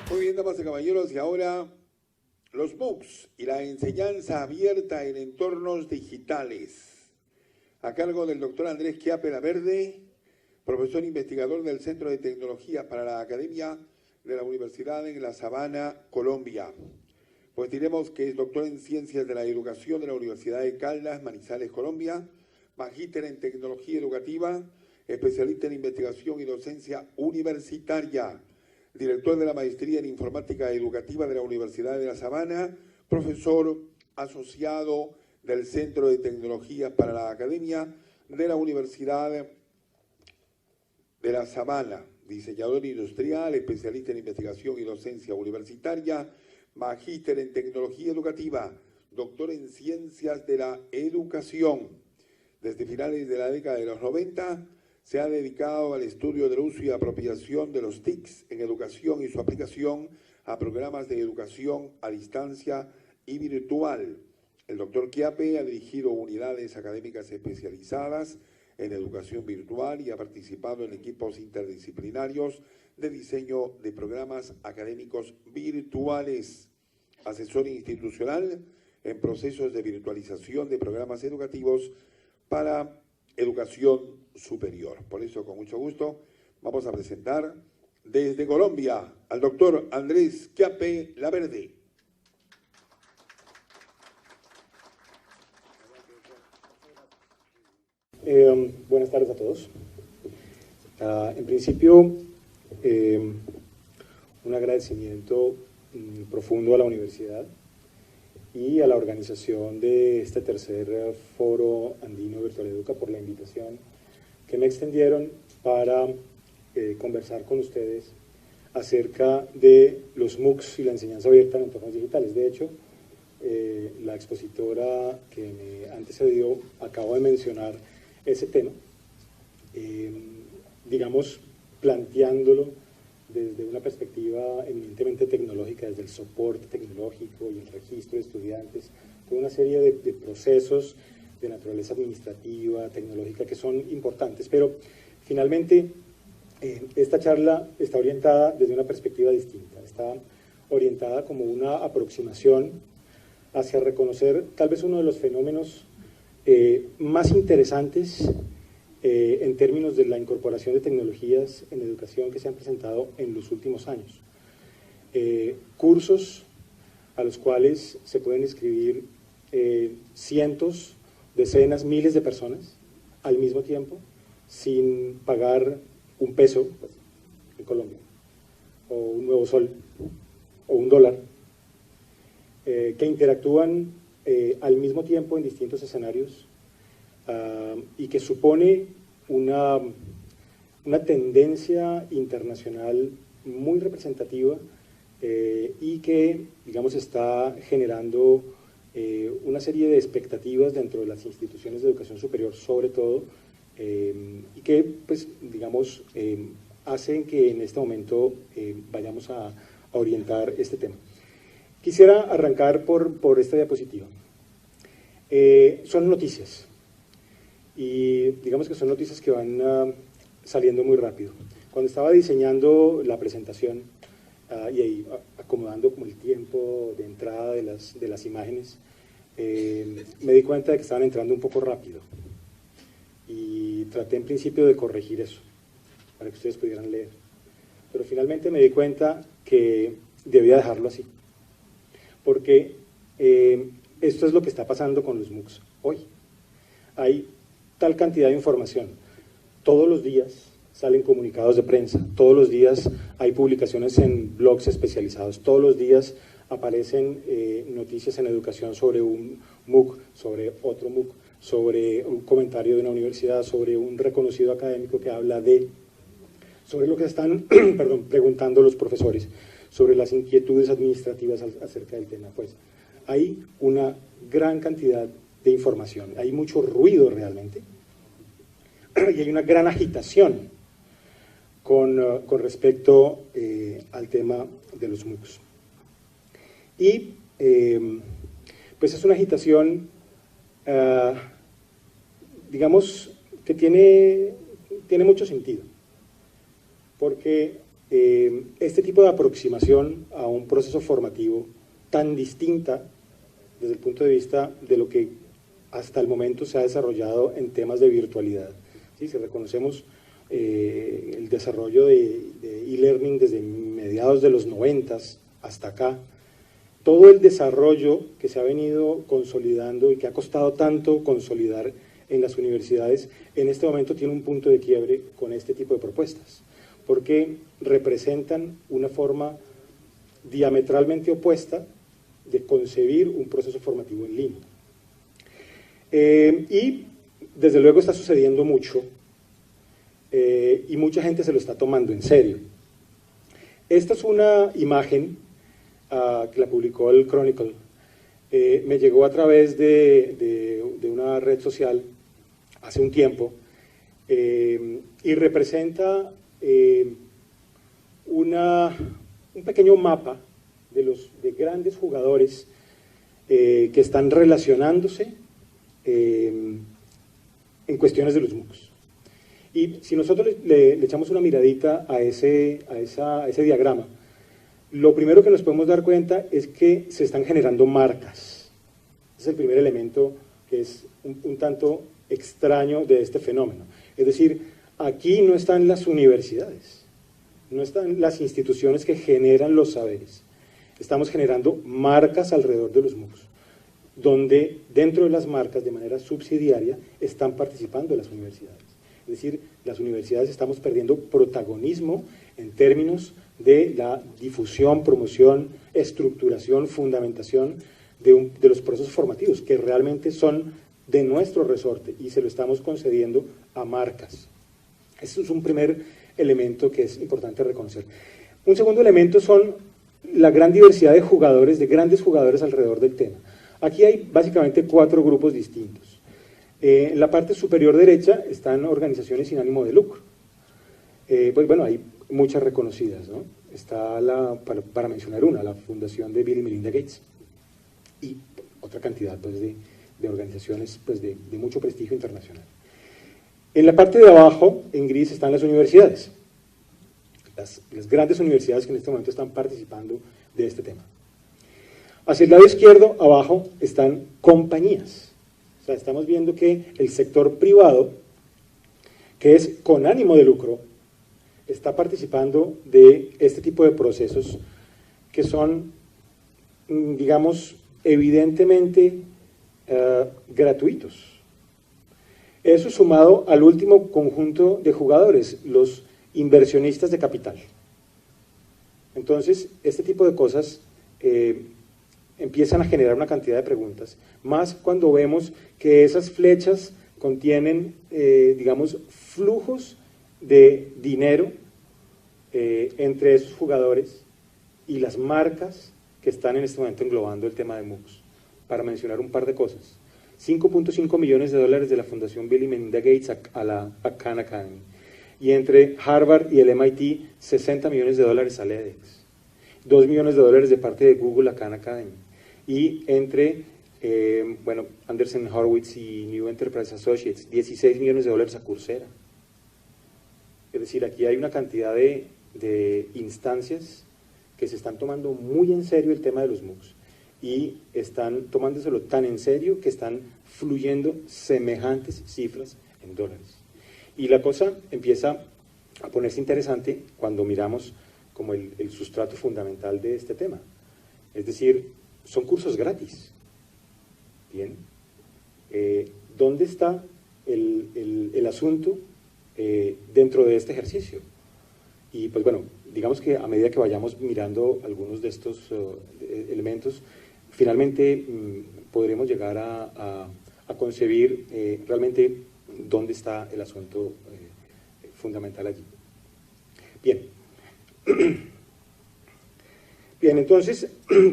Muy bien, damas y caballeros, y ahora los MOOCs y la enseñanza abierta en entornos digitales, a cargo del doctor Andrés Chiappe Laverde, profesor investigador del Centro de Tecnología para la Academia de la Universidad en La Sabana, Colombia. Pues diremos que es doctor en Ciencias de la Educación de la Universidad de Caldas, Manizales, Colombia, magíster en Tecnología Educativa, especialista en investigación y docencia universitaria, director de la Maestría en Informática Educativa de la Universidad de La Sabana, profesor asociado del Centro de Tecnología para la Academia de la Universidad de La Sabana, diseñador industrial, especialista en investigación y docencia universitaria, magíster en Tecnología Educativa, doctor en Ciencias de la Educación. Desde finales de la década de los 90, se ha dedicado al estudio del uso y apropiación de los TICs en educación y su aplicación a programas de educación a distancia y virtual. El doctor Chiappe ha dirigido unidades académicas especializadas en educación virtual y ha participado en equipos interdisciplinarios de diseño de programas académicos virtuales, asesor institucional en procesos de virtualización de programas educativos para educación superior. Por eso, con mucho gusto, vamos a presentar desde Colombia al doctor Andrés Chiappe Laverde. Buenas tardes a todos. En principio, un agradecimiento profundo a la universidad y a la organización de este tercer foro andino Virtual Educa por la invitación que me extendieron para conversar con ustedes acerca de los MOOCs y la enseñanza abierta en entornos digitales. De hecho, la expositora que me antecedió acabo de mencionar ese tema, digamos, planteándolo desde una perspectiva eminentemente tecnológica, desde el soporte tecnológico y el registro de estudiantes, toda una serie de procesos de naturaleza administrativa, tecnológica, que son importantes, pero finalmente esta charla está orientada desde una perspectiva distinta, está orientada como una aproximación hacia reconocer tal vez uno de los fenómenos más interesantes en términos de la incorporación de tecnologías en educación que se han presentado en los últimos años. Cursos a los cuales se pueden inscribir cientos, decenas, miles de personas al mismo tiempo, sin pagar un peso en Colombia, o un nuevo sol, o un dólar, que interactúan al mismo tiempo en distintos escenarios y que supone una tendencia internacional muy representativa y que, digamos, está generando una serie de expectativas dentro de las instituciones de educación superior, sobre todo, y que, pues, digamos, hacen que en este momento vayamos a orientar este tema. Quisiera arrancar por esta diapositiva. Son noticias, y digamos que son noticias que van saliendo muy rápido. Cuando estaba diseñando la presentación y ahí acomodando como el tiempo de entrada de las imágenes, me di cuenta de que estaban entrando un poco rápido, y traté en principio de corregir eso, para que ustedes pudieran leer. Pero finalmente me di cuenta que debía dejarlo así, porque esto es lo que está pasando con los MOOCs hoy. Hay tal cantidad de información, todos los días salen comunicados de prensa, todos los días hay publicaciones en blogs especializados, todos los días aparecen noticias en educación sobre un MOOC, sobre otro MOOC, sobre un comentario de una universidad, sobre un reconocido académico que habla sobre lo que están preguntando los profesores, sobre las inquietudes administrativas acerca del tema. Pues hay una gran cantidad de información, hay mucho ruido realmente, y hay una gran agitación con respecto al tema de los MOOCs. Y pues es una agitación, digamos, que tiene mucho sentido, porque este tipo de aproximación a un proceso formativo tan distinta desde el punto de vista de lo que hasta el momento se ha desarrollado en temas de virtualidad. ¿Sí? Si reconocemos el desarrollo de e-learning desde mediados de los 90 hasta acá, todo el desarrollo que se ha venido consolidando y que ha costado tanto consolidar en las universidades, en este momento tiene un punto de quiebre con este tipo de propuestas, porque representan una forma diametralmente opuesta de concebir un proceso formativo en línea. Y desde luego está sucediendo mucho y mucha gente se lo está tomando en serio. Esta es una imagen que la publicó el Chronicle. Me llegó a través de una red social hace un tiempo y representa un pequeño mapa de grandes jugadores que están relacionándose en cuestiones de los MOOCs. Y si nosotros le echamos una miradita a ese diagrama, lo primero que nos podemos dar cuenta es que se están generando marcas. Ese es el primer elemento que es un tanto extraño de este fenómeno. Es decir, aquí no están las universidades, no están las instituciones que generan los saberes. Estamos generando marcas alrededor de los MOOCs, donde dentro de las marcas, de manera subsidiaria, están participando las universidades. Es decir, las universidades estamos perdiendo protagonismo en términos de la difusión, promoción, estructuración, fundamentación de los procesos formativos, que realmente son de nuestro resorte y se lo estamos concediendo a marcas. Ese es un primer elemento que es importante reconocer. Un segundo elemento son la gran diversidad de jugadores, de grandes jugadores alrededor del tema. Aquí hay básicamente 4 grupos distintos. En la parte superior derecha están organizaciones sin ánimo de lucro. Pues bueno, hay muchas reconocidas, ¿no? Está, para mencionar una, la Fundación de Bill y Melinda Gates, y otra cantidad pues, de organizaciones pues, de mucho prestigio internacional. En la parte de abajo, en gris, están las universidades, las grandes universidades que en este momento están participando de este tema. Hacia el lado izquierdo, abajo, están compañías. O sea, estamos viendo que el sector privado, que es con ánimo de lucro, está participando de este tipo de procesos que son, digamos, evidentemente gratuitos. Eso sumado al último conjunto de jugadores, los inversionistas de capital. Entonces, este tipo de cosas empiezan a generar una cantidad de preguntas, más cuando vemos que esas flechas contienen, digamos, flujos de dinero entre esos jugadores y las marcas que están en este momento englobando el tema de MOOCs. Para mencionar un par de cosas, $5.5 millones de la Fundación Bill y Melinda Gates a la Khan Academy, y entre Harvard y el MIT, $60 millones al edX, $2 millones de parte de Google a Khan Academy, y entre Andreessen Horowitz y New Enterprise Associates, $16 millones a Coursera. Es decir, aquí hay una cantidad de instancias que se están tomando muy en serio el tema de los MOOCs y están tomándoselo tan en serio que están fluyendo semejantes cifras en dólares. Y la cosa empieza a ponerse interesante cuando miramos como el sustrato fundamental de este tema. Es decir, son cursos gratis. Bien. ¿Dónde está el asunto dentro de este ejercicio? Y pues bueno, digamos que a medida que vayamos mirando algunos de estos elementos, finalmente podremos llegar a concebir realmente dónde está el asunto fundamental allí. Bien. Bien, entonces,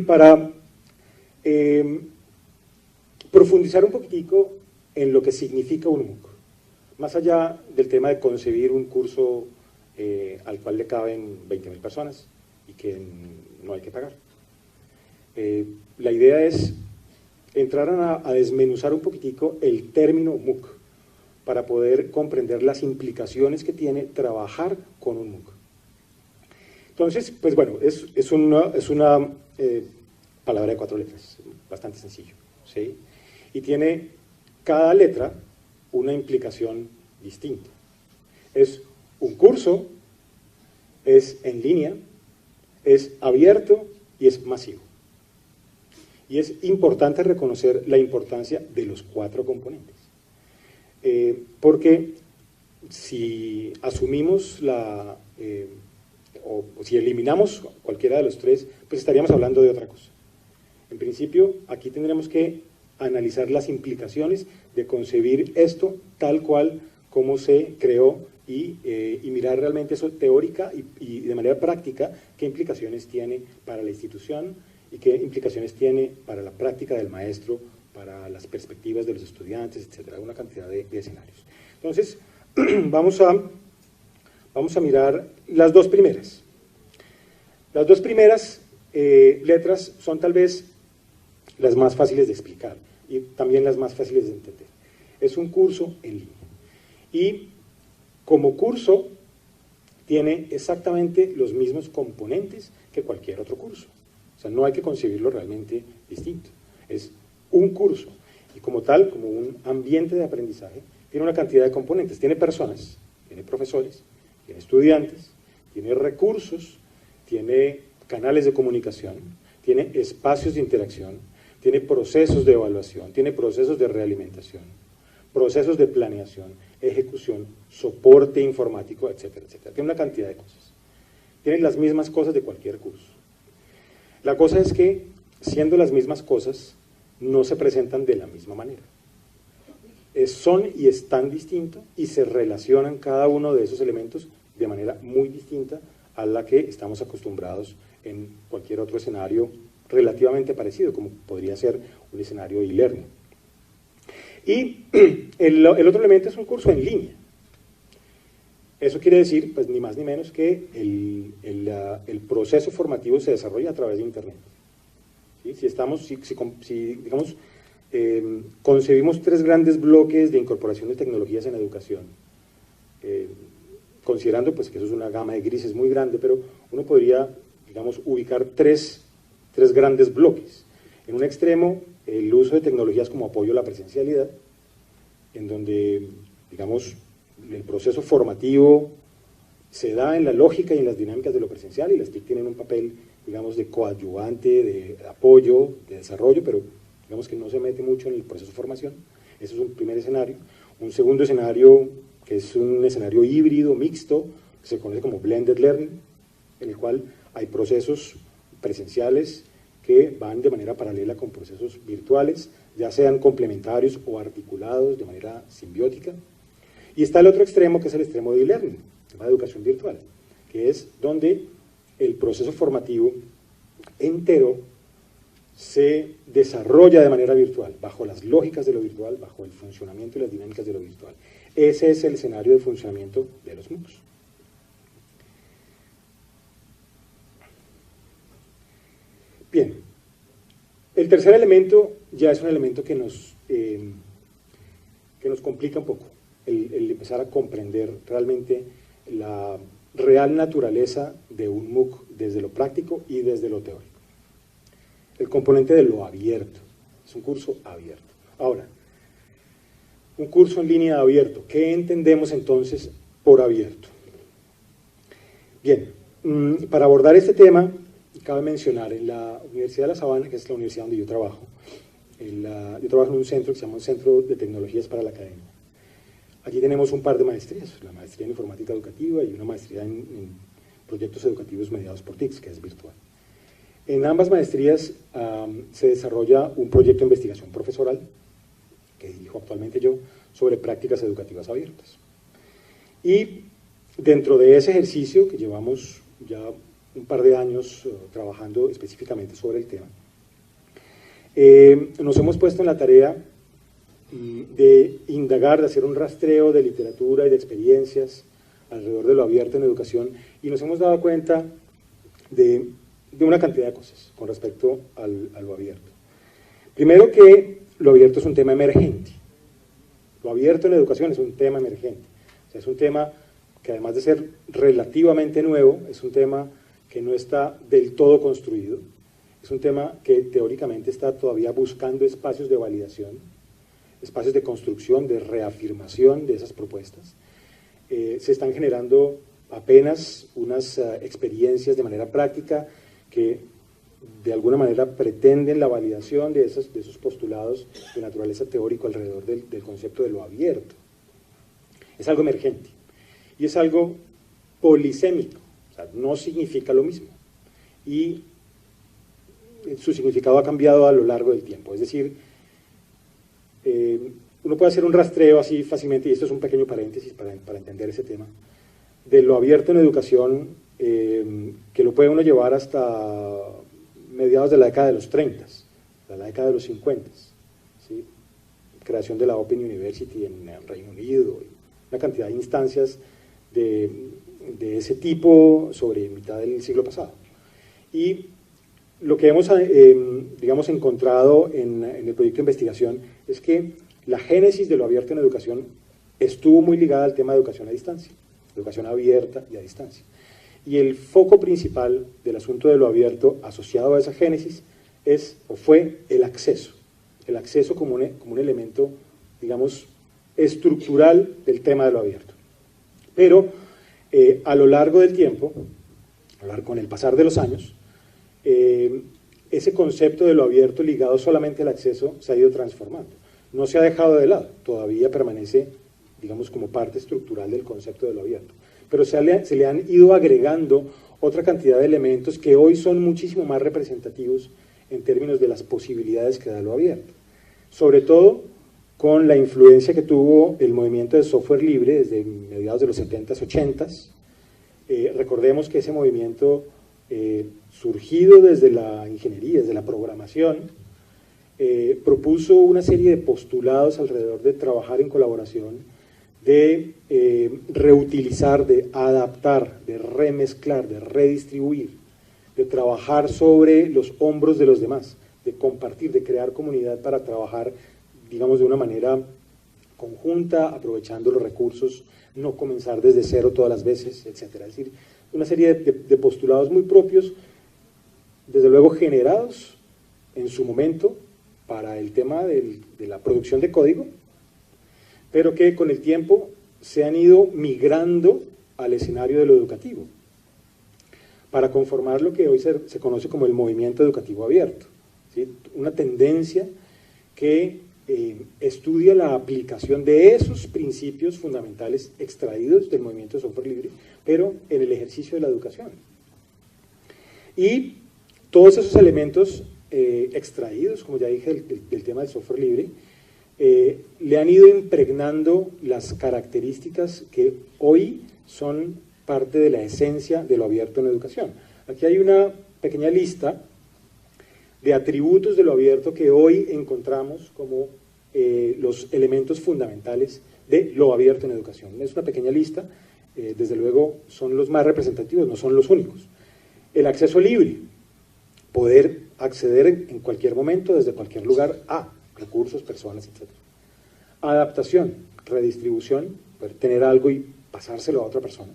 para profundizar un poquitico en lo que significa un MOOC, más allá del tema de concebir un curso al cual le caben 20.000 personas y que no hay que pagar. La idea es entrar a desmenuzar un poquitico el término MOOC para poder comprender las implicaciones que tiene trabajar con un MOOC. Entonces, pues bueno, es una palabra de 4 letras, bastante sencillo, ¿sí? Y tiene cada letra una implicación distinta. Es un curso, es en línea, es abierto y es masivo. Y es importante reconocer la importancia de los 4 componentes. Porque si asumimos o si eliminamos cualquiera de los 3, pues estaríamos hablando de otra cosa. En principio, aquí tendremos que analizar las implicaciones de concebir esto tal cual como se creó y mirar realmente eso teórica y de manera práctica, qué implicaciones tiene para la institución y qué implicaciones tiene para la práctica del maestro, para las perspectivas de los estudiantes, etcétera, una cantidad de escenarios. Entonces, vamos a mirar las 2 primeras. Las 2 primeras letras son tal vez las más fáciles de explicar y también las más fáciles de entender. Es un curso en línea. Y como curso tiene exactamente los mismos componentes que cualquier otro curso. O sea, no hay que concebirlo realmente distinto. Es un curso y como tal, como un ambiente de aprendizaje, tiene una cantidad de componentes. Tiene personas, tiene profesores, tiene estudiantes, tiene recursos, tiene canales de comunicación, tiene espacios de interacción, tiene procesos de evaluación, tiene procesos de realimentación, procesos de planeación, ejecución, soporte informático, etcétera, etcétera. Tiene una cantidad de cosas. Tienen las mismas cosas de cualquier curso. La cosa es que, siendo las mismas cosas, no se presentan de la misma manera. Son y están distintos y se relacionan cada uno de esos elementos de manera muy distinta a la que estamos acostumbrados en cualquier otro escenario relativamente parecido, como podría ser un escenario de e-learning. Y el otro elemento es un curso en línea. Eso quiere decir, pues ni más ni menos que el proceso formativo se desarrolla a través de Internet. ¿Sí? Si digamos, concebimos 3 grandes bloques de incorporación de tecnologías en educación, considerando pues, que eso es una gama de grises muy grande, pero uno podría, digamos, ubicar tres grandes bloques. En un extremo, el uso de tecnologías como apoyo a la presencialidad, en donde, digamos, el proceso formativo se da en la lógica y en las dinámicas de lo presencial, y las TIC tienen un papel, digamos, de coadyuvante, de apoyo, de desarrollo, pero digamos que no se mete mucho en el proceso de formación. Ese es un primer escenario. Un segundo escenario, que es un escenario híbrido, mixto, que se conoce como blended learning, en el cual hay procesos presenciales que van de manera paralela con procesos virtuales, ya sean complementarios o articulados de manera simbiótica. Y está el otro extremo, que es el extremo de e-learning, de educación virtual, que es donde el proceso formativo entero se desarrolla de manera virtual, bajo las lógicas de lo virtual, bajo el funcionamiento y las dinámicas de lo virtual. Ese es el escenario de funcionamiento de los MOOCs. Bien, el tercer elemento ya es un elemento que nos complica un poco, el empezar a comprender realmente la real naturaleza de un MOOC desde lo práctico y desde lo teórico. El componente de lo abierto, es un curso abierto. Ahora, un curso en línea abierto, ¿qué entendemos entonces por abierto? Bien, para abordar este tema, cabe mencionar, en la Universidad de La Sabana, que es la universidad donde yo trabajo, yo trabajo en un centro que se llama un Centro de Tecnologías para la Academia. Allí tenemos un par de maestrías, la maestría en Informática Educativa y una maestría en Proyectos Educativos mediados por TICS, que es virtual. En ambas maestrías se desarrolla un proyecto de investigación profesoral, que dirijo actualmente yo, sobre prácticas educativas abiertas. Y dentro de ese ejercicio, que llevamos ya un par de años trabajando específicamente sobre el tema, nos hemos puesto en la tarea de indagar, de hacer un rastreo de literatura y de experiencias alrededor de lo abierto en educación, y nos hemos dado cuenta de una cantidad de cosas con respecto a lo abierto. Primero, que lo abierto es un tema emergente. Lo abierto en la educación es un tema emergente. O sea, es un tema que, además de ser relativamente nuevo, es un tema que no está del todo construido, es un tema que teóricamente está todavía buscando espacios de validación, espacios de construcción, de reafirmación de esas propuestas. Se están generando apenas unas experiencias de manera práctica que de alguna manera pretenden la validación de esos postulados de naturaleza teórico alrededor del concepto de lo abierto. Es algo emergente y es algo polisémico, o sea, no significa lo mismo y su significado ha cambiado a lo largo del tiempo. Es decir, uno puede hacer un rastreo así fácilmente, y esto es un pequeño paréntesis para entender ese tema, de lo abierto en educación, que lo puede uno llevar hasta mediados de la década de los 30, la década de los 50, ¿sí? Creación de la Open University en el Reino Unido, una cantidad de instancias de ese tipo sobre mitad del siglo pasado. Y lo que hemos, digamos, encontrado en el proyecto de investigación es que la génesis de lo abierto en educación estuvo muy ligada al tema de educación a distancia, educación abierta y a distancia. Y el foco principal del asunto de lo abierto asociado a esa génesis es, o fue, el acceso como un elemento, digamos, estructural del tema de lo abierto. Pero a lo largo del tiempo, con el pasar de los años, ese concepto de lo abierto ligado solamente al acceso se ha ido transformando. No se ha dejado de lado, todavía permanece, digamos, como parte estructural del concepto de lo abierto. Pero se le han ido agregando otra cantidad de elementos que hoy son muchísimo más representativos en términos de las posibilidades que da lo abierto. Sobre todo con la influencia que tuvo el movimiento de software libre desde mediados de los 70s, 80s. Recordemos que ese movimiento, surgido desde la ingeniería, desde la programación, propuso una serie de postulados alrededor de trabajar en colaboración, de reutilizar, de adaptar, de remezclar, de redistribuir, de trabajar sobre los hombros de los demás, de compartir, de crear comunidad para trabajar, digamos, de una manera conjunta, aprovechando los recursos, no comenzar desde cero todas las veces, etc. Es decir, una serie de postulados muy propios, desde luego generados en su momento para el tema de la producción de código, pero que con el tiempo se han ido migrando al escenario de lo educativo, para conformar lo que hoy se conoce como el movimiento educativo abierto, ¿sí? Una tendencia que estudia la aplicación de esos principios fundamentales extraídos del movimiento de software libre, pero en el ejercicio de la educación. Y todos esos elementos extraídos, como ya dije, del tema del software libre, le han ido impregnando las características que hoy son parte de la esencia de lo abierto en educación. Aquí hay una pequeña lista de atributos de lo abierto que hoy encontramos como los elementos fundamentales de lo abierto en educación. Es una pequeña lista, desde luego son los más representativos, no son los únicos. El acceso libre, poder acceder en cualquier momento, desde cualquier lugar, a recursos, personas, etc. Adaptación, redistribución, poder tener algo y pasárselo a otra persona.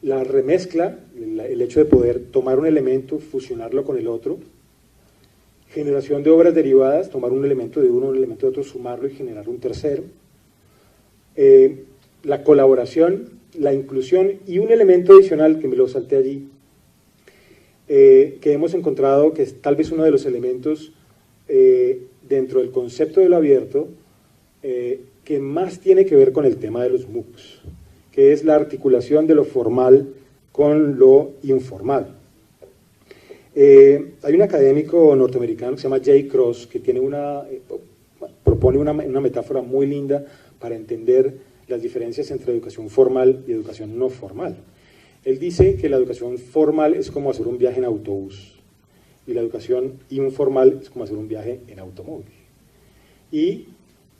La remezcla, el hecho de poder tomar un elemento, fusionarlo con el otro. Generación de obras derivadas, tomar un elemento de uno, un elemento de otro, sumarlo y generar un tercero. La colaboración, la inclusión y un elemento adicional que me lo salté allí, que hemos encontrado que es tal vez uno de los elementos dentro del concepto de lo abierto que más tiene que ver con el tema de los MOOCs, que es la articulación de lo formal con lo informal. Hay un académico norteamericano que se llama Jay Cross, que tiene propone una metáfora muy linda para entender las diferencias entre educación formal y educación no formal. Él dice que la educación formal es como hacer un viaje en autobús y la educación informal es como hacer un viaje en automóvil. Y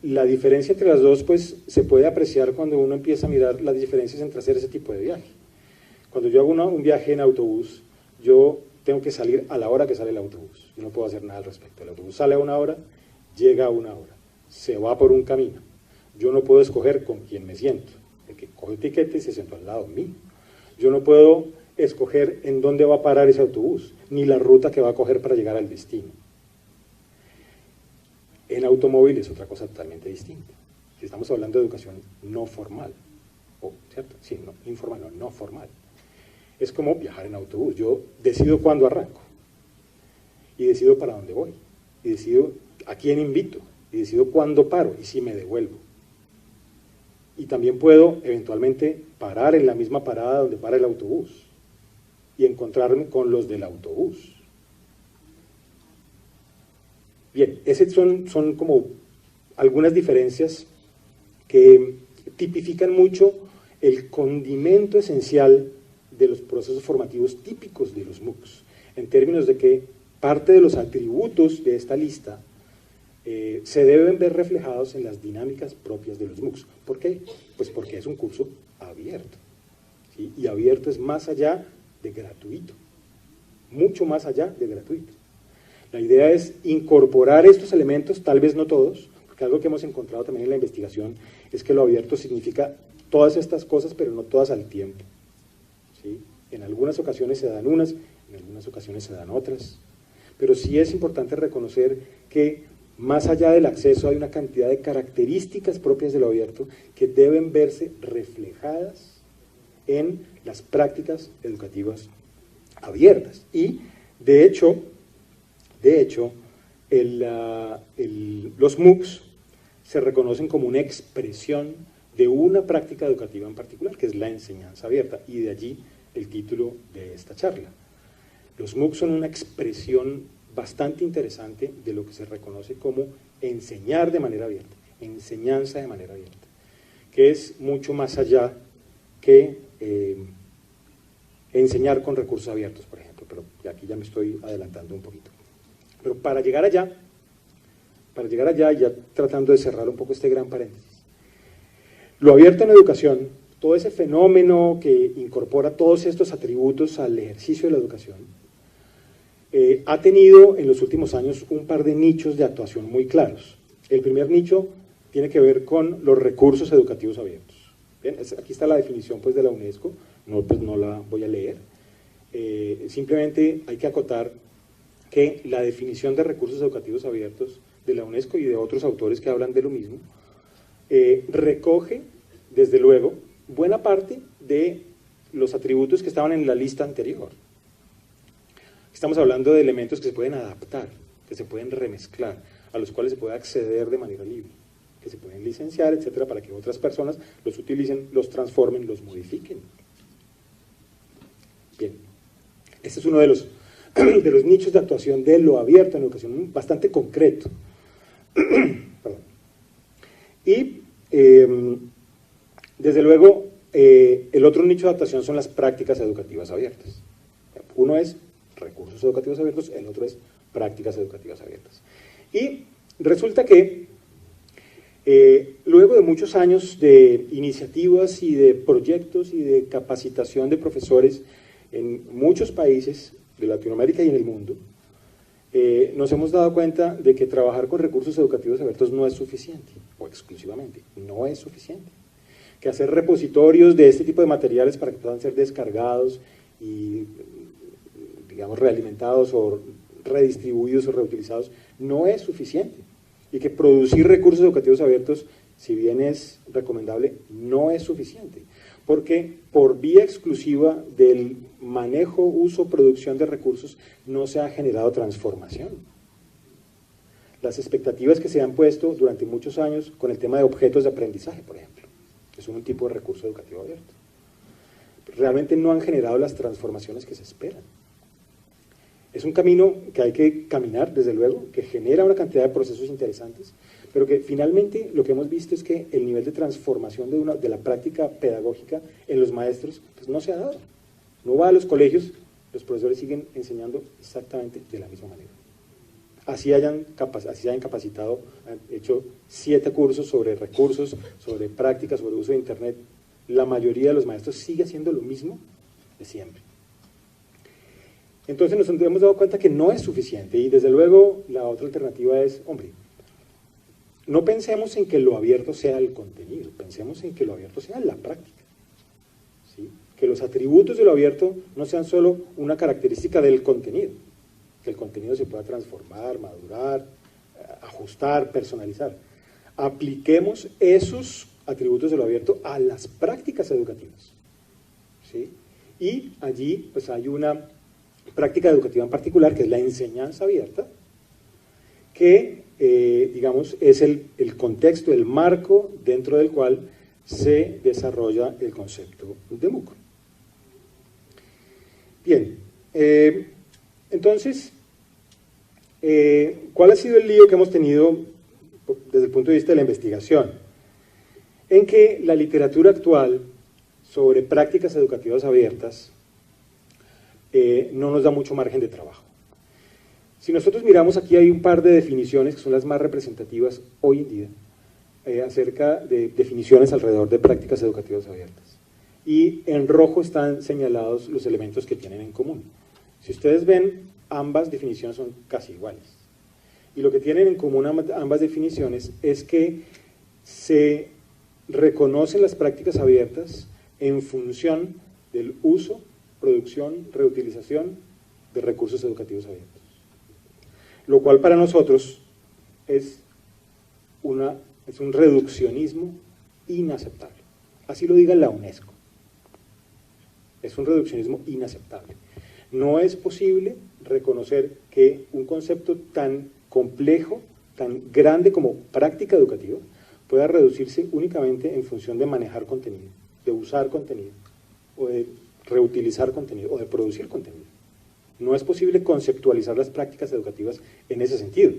la diferencia entre las dos pues se puede apreciar cuando uno empieza a mirar las diferencias entre hacer ese tipo de viaje. Cuando yo hago un viaje en autobús, yo tengo que salir a la hora que sale el autobús. Yo no puedo hacer nada al respecto. El autobús sale a una hora, llega a una hora, se va por un camino. Yo no puedo escoger con quién me siento. El que coge el tiquete se sentó al lado mío. Yo no puedo escoger en dónde va a parar ese autobús, ni la ruta que va a coger para llegar al destino. En automóvil es otra cosa totalmente distinta. Si estamos hablando de educación no formal, ¿cierto? Sí, no, informal, no formal. Es como viajar en autobús. Yo decido cuándo arranco, y decido para dónde voy, y decido a quién invito, y decido cuándo paro, y si me devuelvo. Y también puedo eventualmente parar en la misma parada donde para el autobús, y encontrarme con los del autobús. Bien, esas son como algunas diferencias que tipifican mucho el condimento esencial de los procesos formativos típicos de los MOOCs, en términos de que parte de los atributos de esta lista se deben ver reflejados en las dinámicas propias de los MOOCs. ¿Por qué? Pues porque es un curso abierto, ¿sí? Y abierto es más allá de gratuito, mucho más allá de gratuito. La idea es incorporar estos elementos, tal vez no todos, porque algo que hemos encontrado también en la investigación es que lo abierto significa todas estas cosas, pero no todas al tiempo, ¿sí? En algunas ocasiones se dan unas, en algunas ocasiones se dan otras, pero sí es importante reconocer que más allá del acceso hay una cantidad de características propias de lo abierto que deben verse reflejadas en las prácticas educativas abiertas. Y de hecho los MOOCs se reconocen como una expresión de una práctica educativa en particular, que es la enseñanza abierta, y de allí el título de esta charla. Los MOOCs son una expresión bastante interesante de lo que se reconoce como enseñar de manera abierta, enseñanza de manera abierta, que es mucho más allá que enseñar con recursos abiertos, por ejemplo, pero aquí ya me estoy adelantando un poquito. Pero para llegar allá, ya tratando de cerrar un poco este gran paréntesis, lo abierto en educación, todo ese fenómeno que incorpora todos estos atributos al ejercicio de la educación, ha tenido en los últimos años un par de nichos de actuación muy claros. El primer nicho tiene que ver con los recursos educativos abiertos. Bien, aquí está la definición pues, de la UNESCO, no la voy a leer. Simplemente hay que acotar que la definición de recursos educativos abiertos de la UNESCO y de otros autores que hablan de lo mismo, recoge, desde luego, buena parte de los atributos que estaban en la lista anterior. Estamos hablando de elementos que se pueden adaptar, que se pueden remezclar, a los cuales se puede acceder de manera libre, que se pueden licenciar, etcétera, para que otras personas los utilicen, los transformen, los modifiquen. Bien, este es uno de los nichos de actuación de lo abierto en educación, bastante concreto. Y, desde luego, el otro nicho de actuación son las prácticas educativas abiertas. Uno es recursos educativos abiertos, el otro es prácticas educativas abiertas. Y resulta que luego de muchos años de iniciativas y de proyectos y de capacitación de profesores en muchos países de Latinoamérica y en el mundo, nos hemos dado cuenta de que trabajar con recursos educativos abiertos no es suficiente, o exclusivamente, no es suficiente. Que hacer repositorios de este tipo de materiales para que puedan ser descargados y, digamos, realimentados o redistribuidos o reutilizados, no es suficiente. Y que producir recursos educativos abiertos, si bien es recomendable, no es suficiente. Porque por vía exclusiva del manejo, uso, producción de recursos, no se ha generado transformación. Las expectativas que se han puesto durante muchos años con el tema de objetos de aprendizaje, por ejemplo, que son un tipo de recurso educativo abierto, realmente no han generado las transformaciones que se esperan. Es un camino que hay que caminar, desde luego, que genera una cantidad de procesos interesantes, pero que finalmente lo que hemos visto es que el nivel de transformación de la práctica pedagógica en los maestros pues no se ha dado. No va a los colegios, los profesores siguen enseñando exactamente de la misma manera. Así hayan capacitado, han hecho 7 cursos sobre recursos, sobre prácticas, sobre uso de Internet, la mayoría de los maestros sigue haciendo lo mismo de siempre. Entonces nos hemos dado cuenta que no es suficiente y desde luego la otra alternativa es, hombre, no pensemos en que lo abierto sea el contenido, pensemos en que lo abierto sea la práctica, ¿sí? que los atributos de lo abierto no sean solo una característica del contenido, que el contenido se pueda transformar, madurar, ajustar, personalizar. Apliquemos esos atributos de lo abierto a las prácticas educativas, ¿sí? Y allí pues hay una práctica educativa en particular, que es la enseñanza abierta, que digamos es el contexto, el marco dentro del cual se desarrolla el concepto de MOOC. Bien, entonces, ¿cuál ha sido el lío que hemos tenido desde el punto de vista de la investigación? En que la literatura actual sobre prácticas educativas abiertas no nos da mucho margen de trabajo. Si nosotros miramos aquí, hay un par de definiciones que son las más representativas hoy en día acerca de definiciones alrededor de prácticas educativas abiertas. Y en rojo están señalados los elementos que tienen en común. Si ustedes ven, ambas definiciones son casi iguales. Y lo que tienen en común ambas definiciones es que se reconocen las prácticas abiertas en función del uso, producción, reutilización de recursos educativos abiertos. Lo cual para nosotros es un reduccionismo inaceptable. Así lo diga la UNESCO. Es un reduccionismo inaceptable. No es posible reconocer que un concepto tan complejo, tan grande como práctica educativa, pueda reducirse únicamente en función de manejar contenido, de usar contenido, o de reutilizar contenido, o de producir contenido. No es posible conceptualizar las prácticas educativas en ese sentido.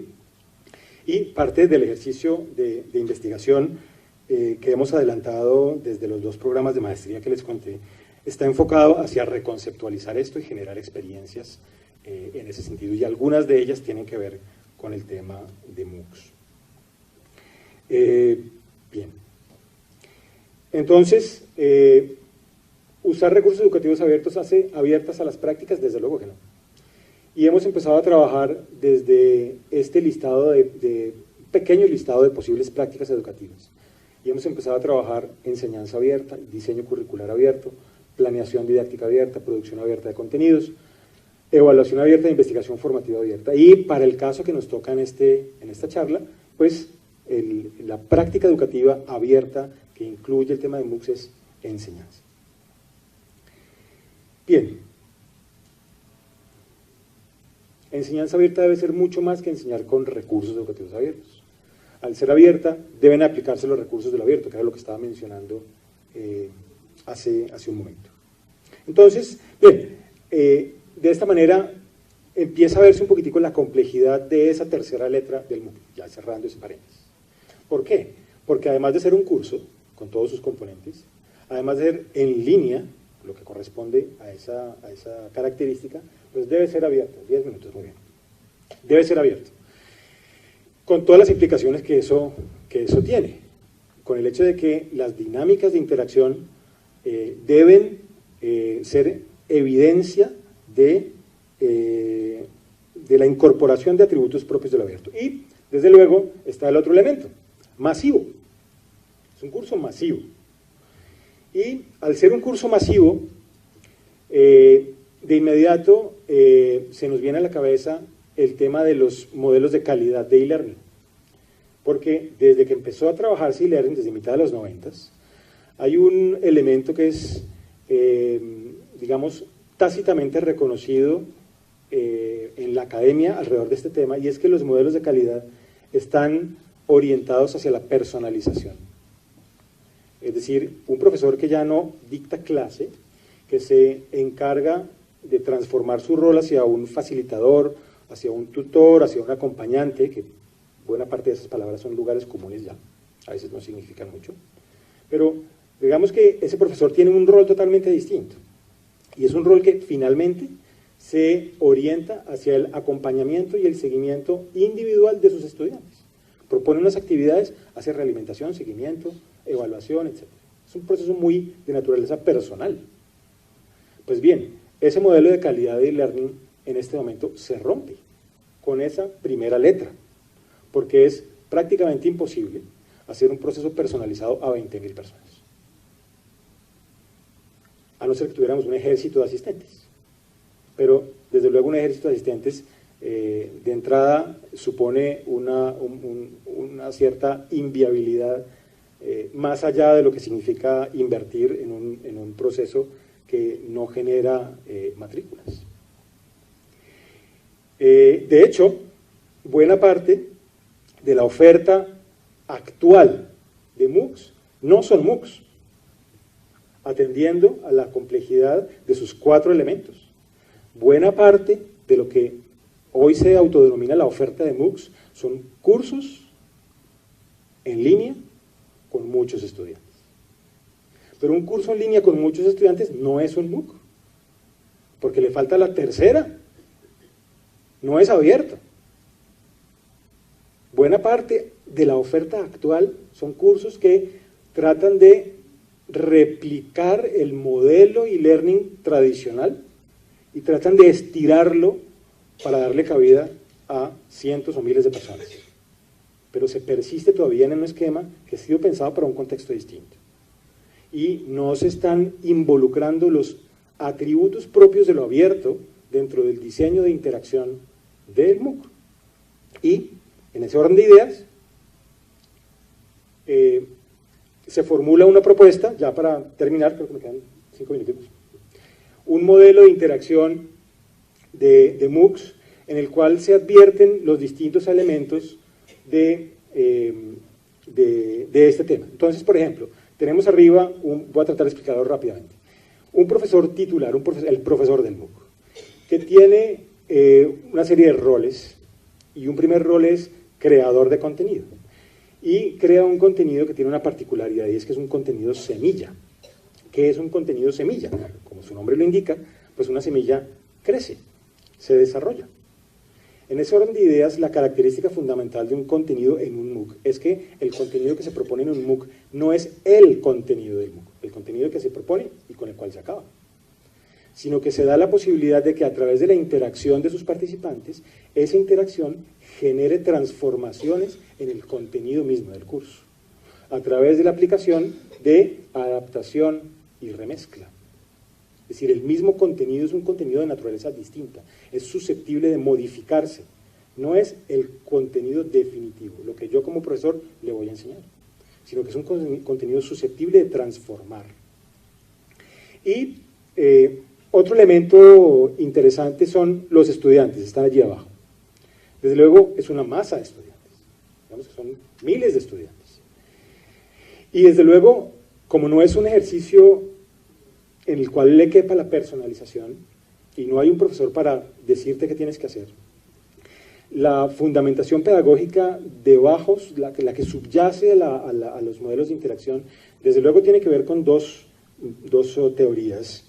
Y parte del ejercicio de investigación que hemos adelantado desde los 2 programas de maestría que les conté, está enfocado hacia reconceptualizar esto y generar experiencias en ese sentido, y algunas de ellas tienen que ver con el tema de MOOCs. Bien. Entonces, ¿usar recursos educativos abiertos hace abiertas a las prácticas? Desde luego que no. Y hemos empezado a trabajar desde este listado pequeño listado de posibles prácticas educativas. Y hemos empezado a trabajar enseñanza abierta, diseño curricular abierto, planeación didáctica abierta, producción abierta de contenidos, evaluación abierta e investigación formativa abierta. Y para el caso que nos toca en esta charla, pues la práctica educativa abierta que incluye el tema de MOOCs es enseñanza. Bien. Enseñanza abierta debe ser mucho más que enseñar con recursos educativos abiertos. Al ser abierta, deben aplicarse los recursos de lo abierto, que era lo que estaba mencionando hace un momento. Entonces, bien, de esta manera empieza a verse un poquitico la complejidad de esa tercera letra del MOOC, ya cerrando ese paréntesis. ¿Por qué? Porque además de ser un curso, con todos sus componentes, además de ser en línea, lo que corresponde a esa característica, pues debe ser abierto. 10 minutos, muy bien. Debe ser abierto. Con todas las implicaciones que eso tiene. Con el hecho de que las dinámicas de interacción deben ser evidencia de la incorporación de atributos propios de lo abierto. Y, desde luego, está el otro elemento, masivo. Es un curso masivo. Y al ser un curso masivo, de inmediato se nos viene a la cabeza el tema de los modelos de calidad de e-learning. Porque desde que empezó a trabajarse e-learning, desde mitad de los 90s, hay un elemento que es, digamos, tácitamente reconocido en la academia alrededor de este tema, y es que los modelos de calidad están orientados hacia la personalización. Es decir, un profesor que ya no dicta clase, que se encarga de transformar su rol hacia un facilitador, hacia un tutor, hacia un acompañante, que buena parte de esas palabras son lugares comunes ya, a veces no significan mucho, pero digamos que ese profesor tiene un rol totalmente distinto, y es un rol que finalmente se orienta hacia el acompañamiento y el seguimiento individual de sus estudiantes. Propone unas actividades, hace realimentación, seguimiento, evaluación, etc. Es un proceso muy de naturaleza personal. Pues bien, ese modelo de calidad de e-learning en este momento se rompe con esa primera letra, porque es prácticamente imposible hacer un proceso personalizado a 20.000 personas. a no ser que tuviéramos un ejército de asistentes. Pero, desde luego, un ejército de asistentes de entrada supone una cierta inviabilidad más allá de lo que significa invertir en un proceso que no genera matrículas. De hecho, buena parte de la oferta actual de MOOCs no son MOOCs, atendiendo a la complejidad de sus 4 elementos. Buena parte de lo que hoy se autodenomina la oferta de MOOCs son cursos en línea con muchos estudiantes. Pero un curso en línea con muchos estudiantes no es un MOOC, porque le falta la tercera, no es abierto. Buena parte de la oferta actual son cursos que tratan de replicar el modelo e-learning tradicional y tratan de estirarlo para darle cabida a cientos o miles de personas. Pero se persiste todavía en un esquema que ha sido pensado para un contexto distinto. Y no se están involucrando los atributos propios de lo abierto dentro del diseño de interacción del MOOC. Y en ese orden de ideas, se formula una propuesta, ya para terminar, creo que me quedan 5 minutos, un modelo de interacción de MOOCs en el cual se advierten los distintos elementos de este tema. Entonces, por ejemplo, tenemos arriba, voy a tratar de explicarlo rápidamente, un profesor titular, el profesor del MOOC, que tiene una serie de roles, y un primer rol es creador de contenido, y crea un contenido que tiene una particularidad, y es que es un contenido semilla. ¿Qué es un contenido semilla? Como su nombre lo indica, pues una semilla crece, se desarrolla. En ese orden de ideas, la característica fundamental de un contenido en un MOOC es que el contenido que se propone en un MOOC no es el contenido del MOOC, el contenido que se propone y con el cual se acaba, sino que se da la posibilidad de que a través de la interacción de sus participantes, esa interacción genere transformaciones en el contenido mismo del curso, a través de la aplicación de adaptación y remezcla. Es decir, el mismo contenido es un contenido de naturaleza distinta, es susceptible de modificarse, no es el contenido definitivo, lo que yo como profesor le voy a enseñar, sino que es un contenido susceptible de transformar. Y otro elemento interesante son los estudiantes, están allí abajo. Desde luego es una masa de estudiantes, digamos que son miles de estudiantes. Y desde luego, como no es un ejercicio en el cual le quepa la personalización, y no hay un profesor para decirte qué tienes que hacer, la fundamentación pedagógica debajo, la que subyace a los modelos de interacción, desde luego tiene que ver con dos teorías.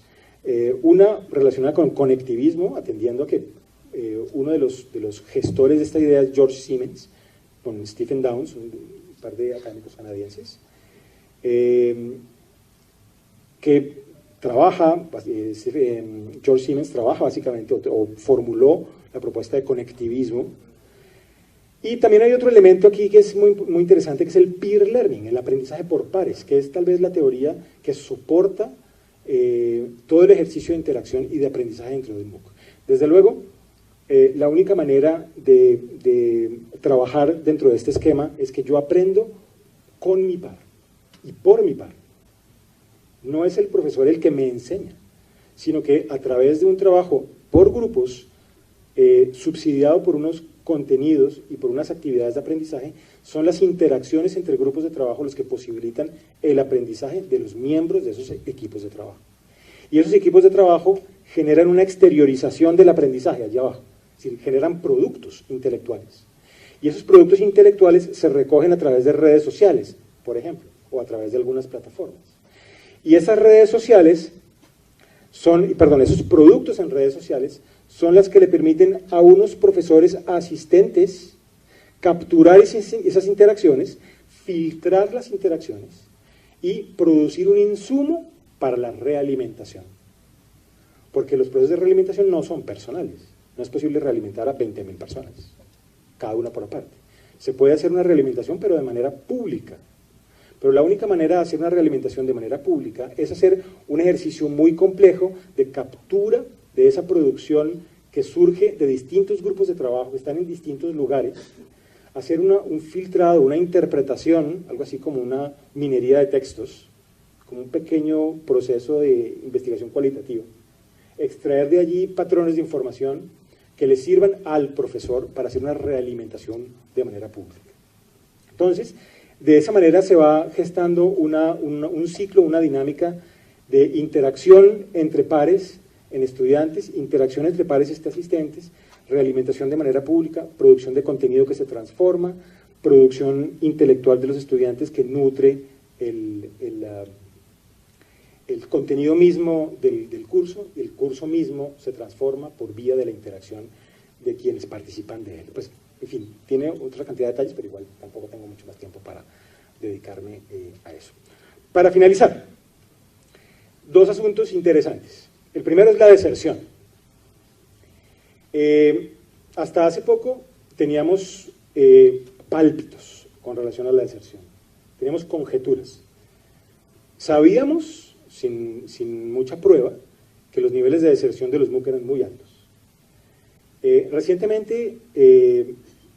Una relacionada con conectivismo, atendiendo a que uno de los gestores de esta idea es George Siemens, con Stephen Downes, un par de académicos canadienses, que trabaja, George Siemens trabaja básicamente, o formuló la propuesta de conectivismo. Y también hay otro elemento aquí que es muy, muy interesante, que es el peer learning, el aprendizaje por pares, que es tal vez la teoría que soporta todo el ejercicio de interacción y de aprendizaje dentro del MOOC. Desde luego, la única manera de trabajar dentro de este esquema es que yo aprendo con mi par y por mi par. No es el profesor el que me enseña, sino que a través de un trabajo por grupos, subsidiado por unos contenidos y por unas actividades de aprendizaje, son las interacciones entre grupos de trabajo los que posibilitan el aprendizaje de los miembros de esos equipos de trabajo. Y esos equipos de trabajo generan una exteriorización del aprendizaje allá abajo, es decir, generan productos intelectuales. Y esos productos intelectuales se recogen a través de redes sociales, por ejemplo, o a través de algunas plataformas. Y esas redes sociales esos productos en redes sociales son las que le permiten a unos profesores asistentes capturar esas interacciones, filtrar las interacciones y producir un insumo para la realimentación. Porque los procesos de realimentación no son personales, no es posible realimentar a 20.000 personas, cada una por aparte. Se puede hacer una realimentación, pero de manera pública. Pero la única manera de hacer una realimentación de manera pública es hacer un ejercicio muy complejo de captura de esa producción que surge de distintos grupos de trabajo que están en distintos lugares, hacer un filtrado, una interpretación, algo así como una minería de textos, como un pequeño proceso de investigación cualitativa, extraer de allí patrones de información que le sirvan al profesor para hacer una realimentación de manera pública. Entonces, de esa manera se va gestando un ciclo, una dinámica de interacción entre pares en estudiantes, interacción entre pares y asistentes, realimentación de manera pública, producción de contenido que se transforma, producción intelectual de los estudiantes que nutre el contenido mismo del curso, y el curso mismo se transforma por vía de la interacción de quienes participan de él. Pues, en fin, tiene otra cantidad de detalles, pero igual tampoco tengo mucho más tiempo para dedicarme a eso. Para finalizar, dos asuntos interesantes. El primero es la deserción. Hasta hace poco teníamos pálpitos con relación a la deserción, teníamos conjeturas. Sabíamos, sin mucha prueba, que los niveles de deserción de los MOOC eran muy altos. Recientemente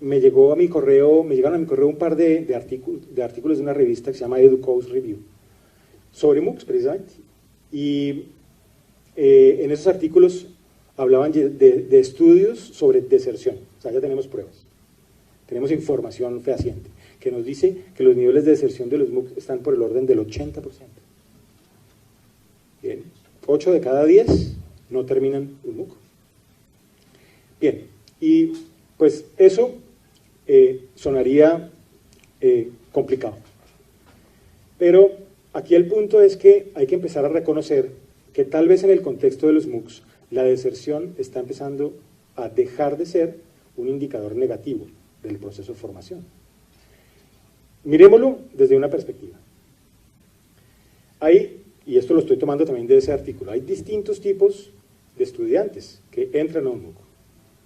me llegaron a mi correo un par de artículos de una revista que se llama EduCourse Review, sobre MOOCs precisamente, y en esos artículos hablaban de estudios sobre deserción. O sea, ya tenemos pruebas, tenemos información fehaciente que nos dice que los niveles de deserción de los MOOC están por el orden del 80%. Bien, 8 de cada 10 no terminan un MOOC. Bien, y pues eso sonaría complicado. Pero aquí el punto es que hay que empezar a reconocer que tal vez en el contexto de los MOOCs la deserción está empezando a dejar de ser un indicador negativo del proceso de formación. Mirémoslo desde una perspectiva. Y esto lo estoy tomando también de ese artículo, hay distintos tipos de estudiantes que entran a un MOOC.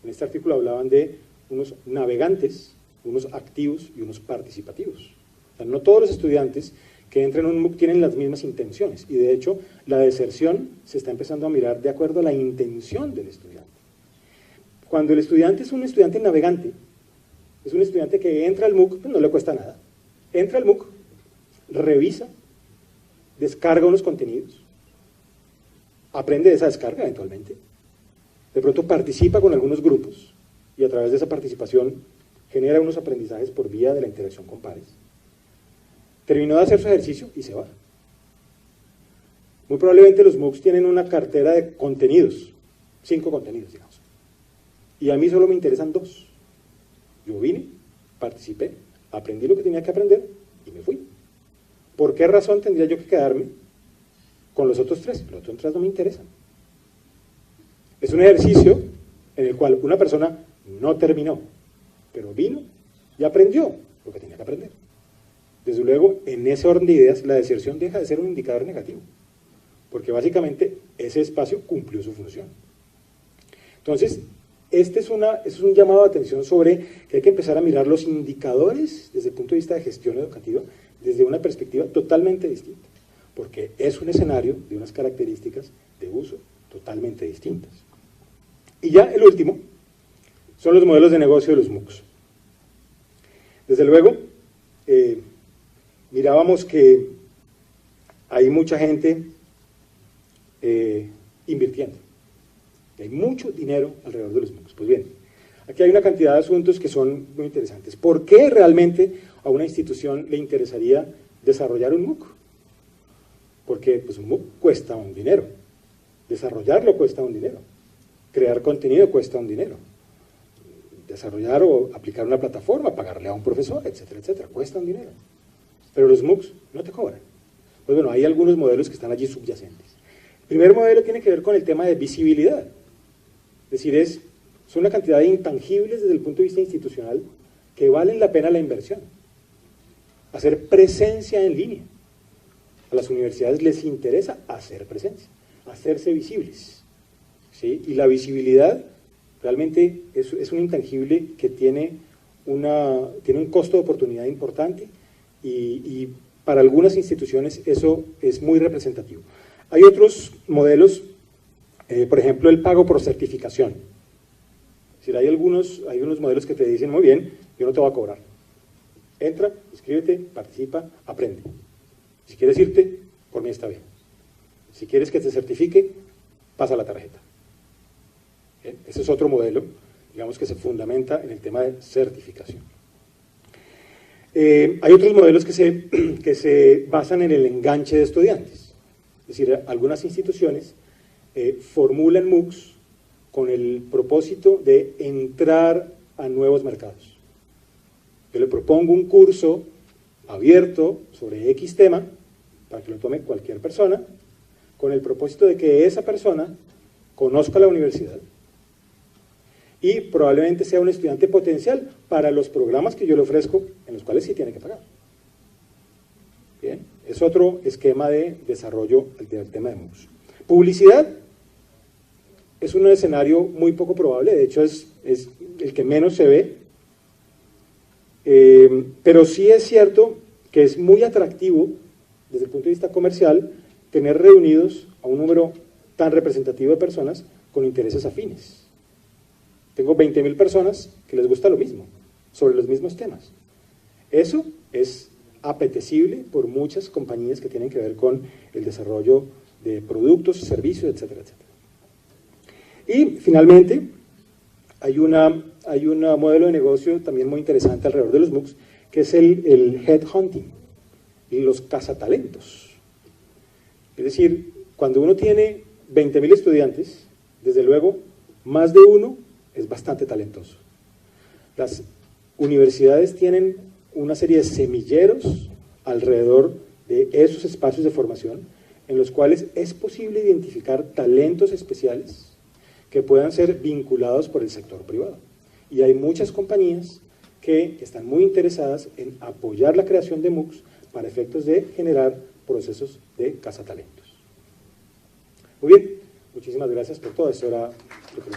En este artículo hablaban de unos navegantes, unos activos y unos participativos. O sea, no todos los estudiantes que entran a un MOOC tienen las mismas intenciones, y de hecho la deserción se está empezando a mirar de acuerdo a la intención del estudiante. Cuando el estudiante es un estudiante navegante, es un estudiante que entra al MOOC, pues no le cuesta nada. Entra al MOOC, revisa, descarga unos contenidos, aprende de esa descarga eventualmente, de pronto participa con algunos grupos y a través de esa participación genera unos aprendizajes por vía de la interacción con pares. Terminó de hacer su ejercicio y se va. Muy probablemente los MOOCs tienen una cartera de contenidos, 5 contenidos, digamos. Y a mí solo me interesan 2. Yo vine, participé, aprendí lo que tenía que aprender y me fui. ¿Por qué razón tendría yo que quedarme con los otros 3? Los otros 3 no me interesan. Es un ejercicio en el cual una persona no terminó, pero vino y aprendió lo que tenía que aprender. Desde luego, en ese orden de ideas, la deserción deja de ser un indicador negativo, porque básicamente ese espacio cumplió su función. Entonces, este es un llamado de atención sobre que hay que empezar a mirar los indicadores desde el punto de vista de gestión educativa, desde una perspectiva totalmente distinta, porque es un escenario de unas características de uso totalmente distintas. Y ya el último son los modelos de negocio de los MOOCs. Desde luego, mirábamos que hay mucha gente invirtiendo, hay mucho dinero alrededor de los MOOCs. Pues bien, aquí hay una cantidad de asuntos que son muy interesantes. ¿Por qué realmente a una institución le interesaría desarrollar un MOOC? Porque pues, un MOOC cuesta un dinero, desarrollarlo cuesta un dinero, crear contenido cuesta un dinero, desarrollar o aplicar una plataforma, pagarle a un profesor, etcétera, etcétera, cuesta un dinero. Pero los MOOCs no te cobran. Pues bueno, hay algunos modelos que están allí subyacentes. El primer modelo tiene que ver con el tema de visibilidad. Es decir, son una cantidad de intangibles desde el punto de vista institucional que valen la pena la inversión. Hacer presencia en línea. A las universidades les interesa hacer presencia, hacerse visibles. ¿Sí? Y la visibilidad realmente es un intangible que tiene un costo de oportunidad importante y para algunas instituciones eso es muy representativo. Hay otros modelos, por ejemplo, el pago por certificación. Es decir, hay algunos modelos que te dicen, muy bien, yo no te voy a cobrar. Entra, inscríbete, participa, aprende. Si quieres irte, por mí está bien. Si quieres que te certifique, pasa la tarjeta. ¿Bien? Ese es otro modelo, digamos, que se fundamenta en el tema de certificación. Hay otros modelos que se basan en el enganche de estudiantes. Es decir, algunas instituciones formulan MOOCs con el propósito de entrar a nuevos mercados. Yo le propongo un curso abierto sobre X tema, para que lo tome cualquier persona, con el propósito de que esa persona conozca la universidad y probablemente sea un estudiante potencial para los programas que yo le ofrezco, en los cuales sí tiene que pagar. Bien, es otro esquema de desarrollo del tema de MOOCs. Publicidad es un escenario muy poco probable, de hecho es el que menos se ve, pero sí es cierto que es muy atractivo desde el punto de vista comercial tener reunidos a un número tan representativo de personas con intereses afines. Tengo 20.000 personas que les gusta lo mismo, sobre los mismos temas. Eso es apetecible por muchas compañías que tienen que ver con el desarrollo de productos, servicios, etcétera, etcétera. Y finalmente, hay un modelo de negocio también muy interesante alrededor de los MOOCs, que es el headhunting y los cazatalentos. Es decir, cuando uno tiene 20.000 estudiantes, desde luego, más de uno es bastante talentoso. Las universidades tienen una serie de semilleros alrededor de esos espacios de formación en los cuales es posible identificar talentos especiales que puedan ser vinculados por el sector privado. Y hay muchas compañías que están muy interesadas en apoyar la creación de MOOCs para efectos de generar procesos de cazatalentos. Muy bien, muchísimas gracias por todo. Eso era lo que me